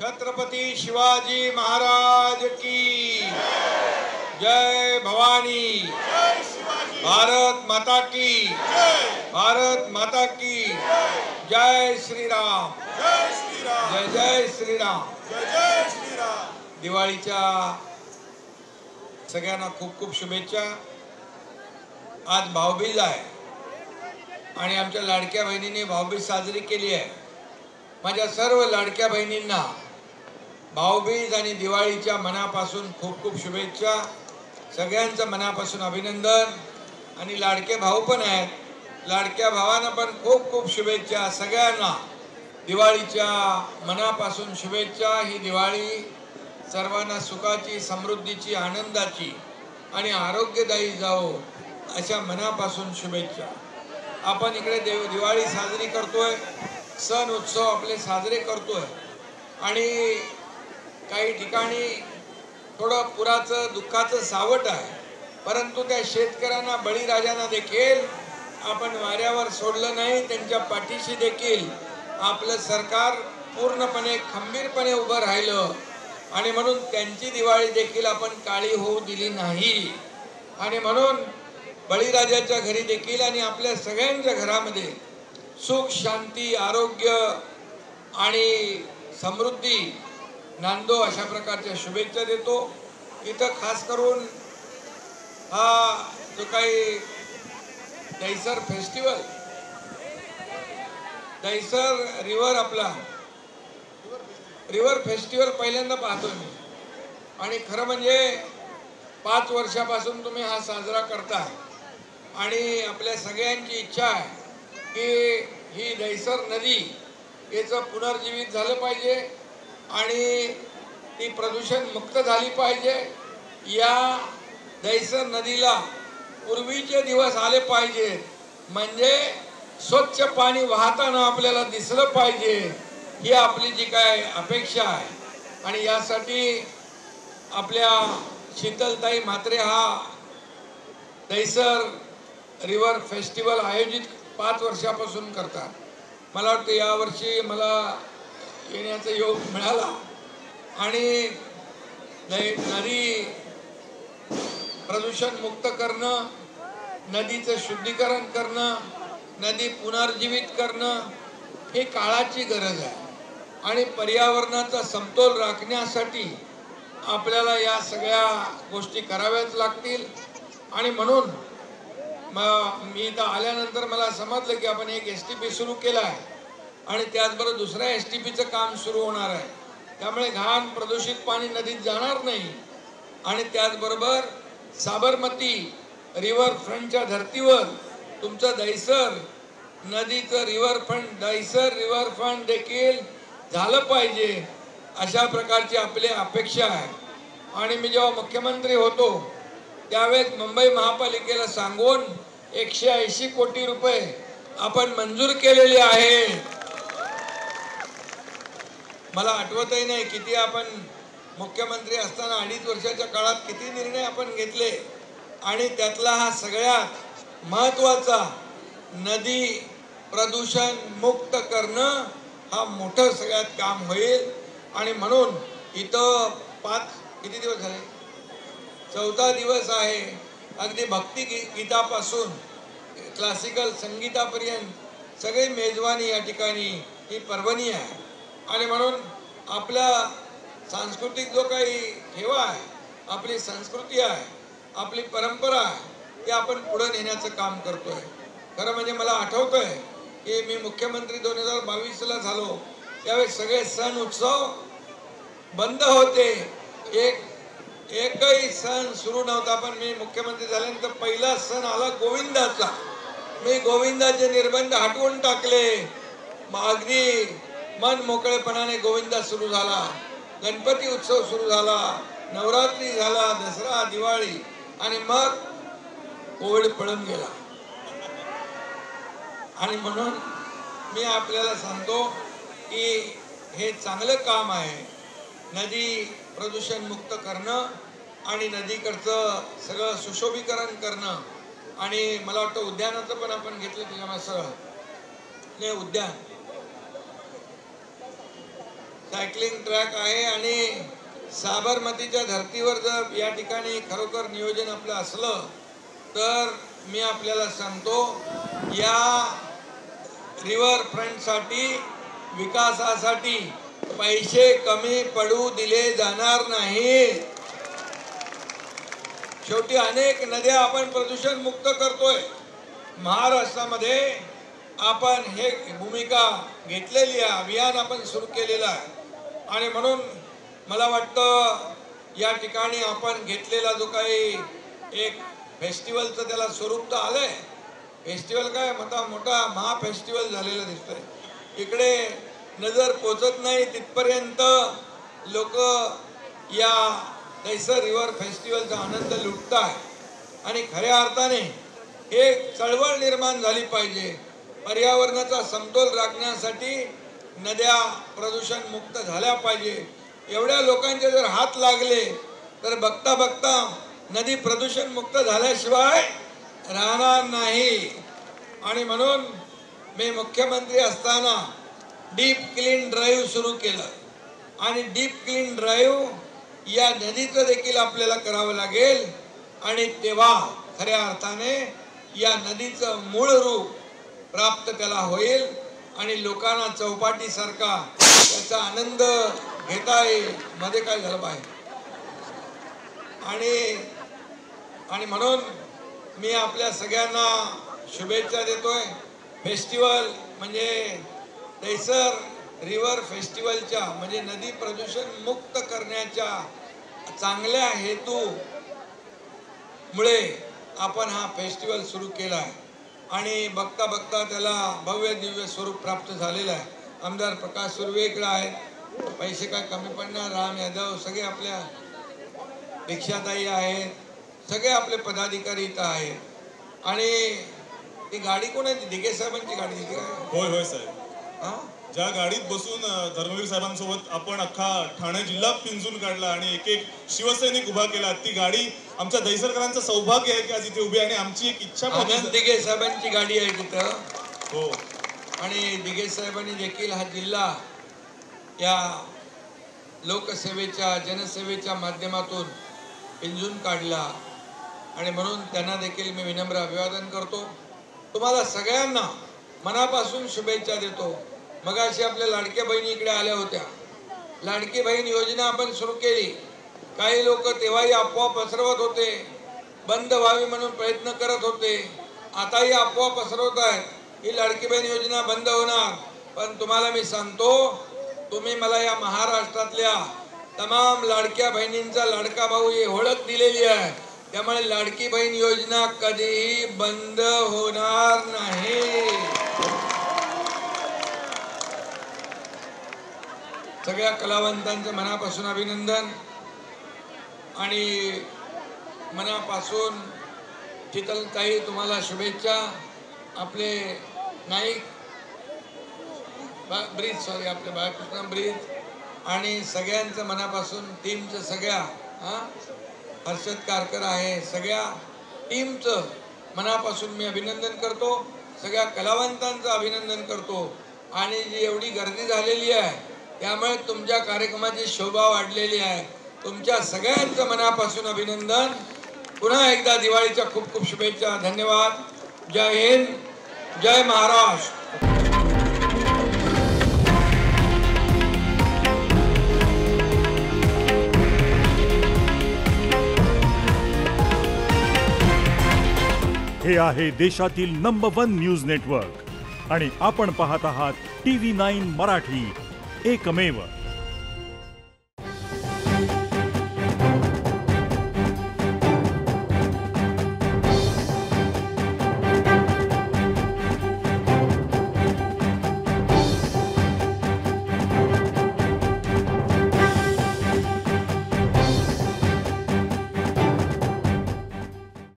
छत्रपति शिवाजी महाराज की जय। भवानी, भारत माता की, भारत माता की जय। श्री राम, जय जय श्री राम, जय जय श्री राम। दिवाळीच्या सगळ्यांना खूप खूप शुभेच्छा। आज भाऊबीज आहे आणि आमच्या लाडक्या बहिणींनी भाऊबीज साजरी केली आहे। माझ्या सर्व लाडक्या बहिणींना भाऊबीज आणि दिवाळीच्या मनापासून खूप खूप शुभेच्छा। सगळ्यांचं मनापासून अभिनंदन। आणि लाडके भाऊ पण आहेत, लाडक्या भावांना पण खूप खूप शुभेच्छा। सगळ्यांना दिवाळीच्या मनापासून शुभेच्छा। ही दिवाळी सर्वांना सुखाची, समृद्धीची, आनंदाची आणि आरोग्यदायी जावो अशा मनापासून शुभेच्छा। आपण इकडे दिवाळी साजरी करतोय, सण उत्सव आपले साजरे करतोय आणि काही ठिकाणी थोडं पुराचं दुःखाचं सावट आहे, परंतु त्या शेतकऱ्यांना, बळीराजांना देखील आपण वाऱ्यावर सोडलं नाही। त्यांच्या पाठीशी देखील आपलं सरकार पूर्णपणे खंबीरपणे उभं राहिलं आणि म्हणून त्यांची दिवाळी देखील आपण काळी होऊ दिली नाही। आणि म्हणून बळीराजाच्या घरी देखील आणि आपल्या सगळ्यांच्या घरामध्ये सुख, शांती, आरोग्य आणि समृद्धी नांदो अशा प्रकारच्या शुभेच्छा देतो। इथं खास करून हा जो काही दहिसर फेस्टिवल, दहिसर रिव्हर, आपला रिव्हर फेस्टिवल पहिल्यांदा पाहतोय मी। आणि खरं म्हणजे 5 वर्षापासून तुम्ही हा साजरा करताय आणि आपल्या सगळ्यांची इच्छा आहे की ही दहिसर नदी याचं पुनर्जीवित झालं पाहिजे आणि ती प्रदूषण मुक्त झाली पाहिजे। या दहिसर नदीला पूर्वीचे दिवस आले पाहिजे, म्हणजे स्वच्छ पाणी वाहताना आपल्याला दिसलं पाहिजे, ही आपली जी काय अपेक्षा आहे। आणि यासाठी आपल्या शीतलताई म्हात्रे हा दहिसर रिव्हर फेस्टिवल आयोजित 5 वर्षापासून करतात। मला वाटतं यावर्षी मला येण्याचा योग मिळाला आणि नदी प्रदूषण मुक्त करणं, नदीचं शुद्धीकरण करणं, नदी पुनर्जीवित करणं ही काळाची गरज आहे। आणि पर्यावरणाचा समतोल राखण्यासाठी आपल्याला या सगळ्या गोष्टी कराव्याच लागतील। आणि म्हणून मी इथं आल्यानंतर मला समजलं की आपण एक STP सुरू केला आहे आणि त्याचबरोबर दुसऱ्या STPचं काम सुरू होणार आहे। त्यामुळे घाण प्रदूषित पाणी नदीत जाणार नाही। आणि त्याचबरोबर साबरमती रिव्हरफ्रंटच्या धर्तीवर तुमचं दहिसर नदीचं रिव्हरफ्रंट, दहिसर रिव्हरफ्रंट देखील झालं पाहिजे अशा प्रकारची आपली अपेक्षा आहे। आणि मी जेव्हा मुख्यमंत्री होतो त्यावेळेस मुंबई महापालिकेला सांगून 180 कोटी रुपये आपण मंजूर केलेले आहे। मला आठवतही नाही किती आपण मुख्यमंत्री असताना 2.5 वर्षाच्या काळात किती निर्णय आपण घेतले आणि त्यातला हा सगळ्यात महत्त्वाचा नदी प्रदूषण मुक्त करणं हा मोठं सगळ्यात काम होईल। आणि म्हणून इथं किती दिवस झाले, 4था दिवस आहे। अगदी भक्ती गीतापासून क्लासिकल संगीतापर्यंत सगळी मेजवानी या ठिकाणी ही पर्वणी आहे। आणि म्हणून आपला सांस्कृतिक जो काही ठेवा आहे, आपली संस्कृती आहे, आपली परंपरा आहे, ते आपण पुढे नेण्याचं काम करतोय। खरं म्हणजे मला आठवतंय की मी मुख्यमंत्री 2022ला झालो त्यावेळेस सगळे सण उत्सव बंद होते, एकही सण सुरू नव्हता। पण मी मुख्यमंत्री झाल्यानंतर पहिला सण आला गोविंदाचा। मी गोविंदाचे निर्बंध हटवून टाकले, अगदी मन मोकळेपणाने गोविंदा सुरू झाला, गणपती उत्सव सुरू झाला, नवरात्री झाला, दसरा, दिवाळी आणि मग कोविड पळून गेला। आणि म्हणून मी आपल्याला सांगतो की हे चांगलं काम आहे, नदी प्रदूषण मुक्त करणं आणि नदीकडचं सगळं सुशोभीकरण करणं। आणि मला वाटतं उद्यानाचं पण आपण घेतलं त्याच्यामध्ये सगळं उद्यान सायकलिंग ट्रॅक आहे आणि साबरमतीच्या धर्तीवर जर या ठिकाणी खरोखर नियोजन आपलं असलं तर मी आपल्याला सांगतो या रिव्हर फ्रंटसाठी विकासासाठी पैसे कमी पडू दिले जाणार नाही। शेवटी अनेक नद्या आपण प्रदूषण मुक्त करतोय। महाराष्ट्रामध्ये आपण हे भूमिका घेतलेली आहे, अभियान आपण सुरू केलेलं आहे आणि म्हणून मला वाटतं या ठिकाणी आपण घेतलेला जो काही एक फेस्टिवलचं त्याला स्वरूप तर आलंय। फेस्टिवल काय मोठा महा फेस्टिवल झालेला दिसतोय। इकडे नजर पोचत नाही तिथपर्यंत लोक या दहिसर रिव्हर फेस्टिवलचा आनंद लुटताय आणि खऱ्या अर्थाने एक चळवळ निर्माण झाली पाहिजे। पर्यावरणाचा समतोल राखण्यासाठी नद्या प्रदूषण मुक्त झाल्या पाहिजे। एवढ्या लोकांचे जर हात लागले तर बघता बघता नदी प्रदूषण मुक्त झाल्याशिवाय राहणार नाही। आणि म्हणून मी मुख्यमंत्री असताना डीप क्लीन ड्राईव्ह सुरू केलं आणि डीप क्लीन ड्राईव्ह या नदीचं देखील आपल्याला करावं लागेल आणि तेव्हा खऱ्या अर्थाने या नदीचं मूळ रूप प्राप्त त्याला होईल आणि लोकांना चौपाटीसारखा त्याचा आनंद घेता येईल। मध्ये काय झालं पाहिजे आणि म्हणून मी आपल्या सगळ्यांना शुभेच्छा देतोय। फेस्टिवल म्हणजे दहिसर रिव्हर फेस्टिवलच्या म्हणजे नदी प्रदूषण मुक्त करण्याच्या चांगल्या हेतू मुळे आपण हा फेस्टिवल सुरू केला आहे आणि बघता बघता त्याला भव्य दिव्य स्वरूप प्राप्त झालेलं आहे। आमदार प्रकाश सुर्वेकर आहेत, पैसे काय कमी पडणार, राम यादव सगळे आपल्या दीक्षाताई आहेत, सगळे आपले पदाधिकारी इथं आहेत आणि ती गाडी कोणाची? दिघे साहेबांची गाडी दिली काय? होय होय साहेब। ज्या गाडीत बसून धर्मवीर साहेबांसोबत आपण अख्खा ठाणे जिल्हा पिंजून काढला आणि एक एक शिवसैनिक उभा केला, ती गाडी आमच्या दहिसरकरांचं सौभाग्य आहे की आज इथे उभी आणि आमची एक इच्छा आनंद दिघे साहेबांची गाडी आहे तिथं। हो आणि दिघे साहेबांनी देखील हा जिल्हा या लोकसेवेच्या जनसेवेच्या माध्यमातून पिंजून काढला आणि म्हणून त्यांना देखील मी विनम्र अभिवादन करतो। तुम्हाला सगळ्यांना मनापासून शुभेच्छा देतो। मगाशी आपल्या लाडक्या बहिणी इकडे आल्या होत्या। लाडकी बहीण योजना आपण सुरू केली, काही लोक तेव्हाही अफवा पसरवत होते, बंद व्हावी म्हणून प्रयत्न करत होते, आताही अफवा पसरवत आहेत ही लाडकी बहीण योजना बंद होणार। पण तुम्हाला मी सांगतो, तुम्ही मला या महाराष्ट्रातल्या तमाम लाडक्या बहिणींचा लाडका भाऊ ही ओळख दिलेली आहे, त्यामुळे लाडकी बहीण योजना कधीही बंद होणार नाही। सगळ्या कलावंतांचं मनापासून अभिनंदन आणि मनापासून शीतलताई तुम्हाला शुभेच्छा। आपले नाईक ब्रीज आपले बाळकृष्ण ब्रीज आणि सगळ्यांचं मनापासून टीमचं सगळ्या हर्षद कारकर आहे, सगळ्या टीमचं मनापासून मी अभिनंदन करतो। सगळ्या कलावंतांचं अभिनंदन करतो आणि जी एवढी गर्दी झालेली आहे त्यामुळे तुमच्या कार्यक्रमाची शोभा वाढलेली आहे। तुमच्या सगळ्यांचं मनापासून अभिनंदन। पुन्हा एकदा दिवाळीच्या खूप खूप शुभेच्छा। धन्यवाद। जय हिंद, जय महाराष्ट्र। हे आहे देशातील नंबर 1 न्यूज नेटवर्क आणि आपण पाहत आहात TV9 मराठी, एकमेव।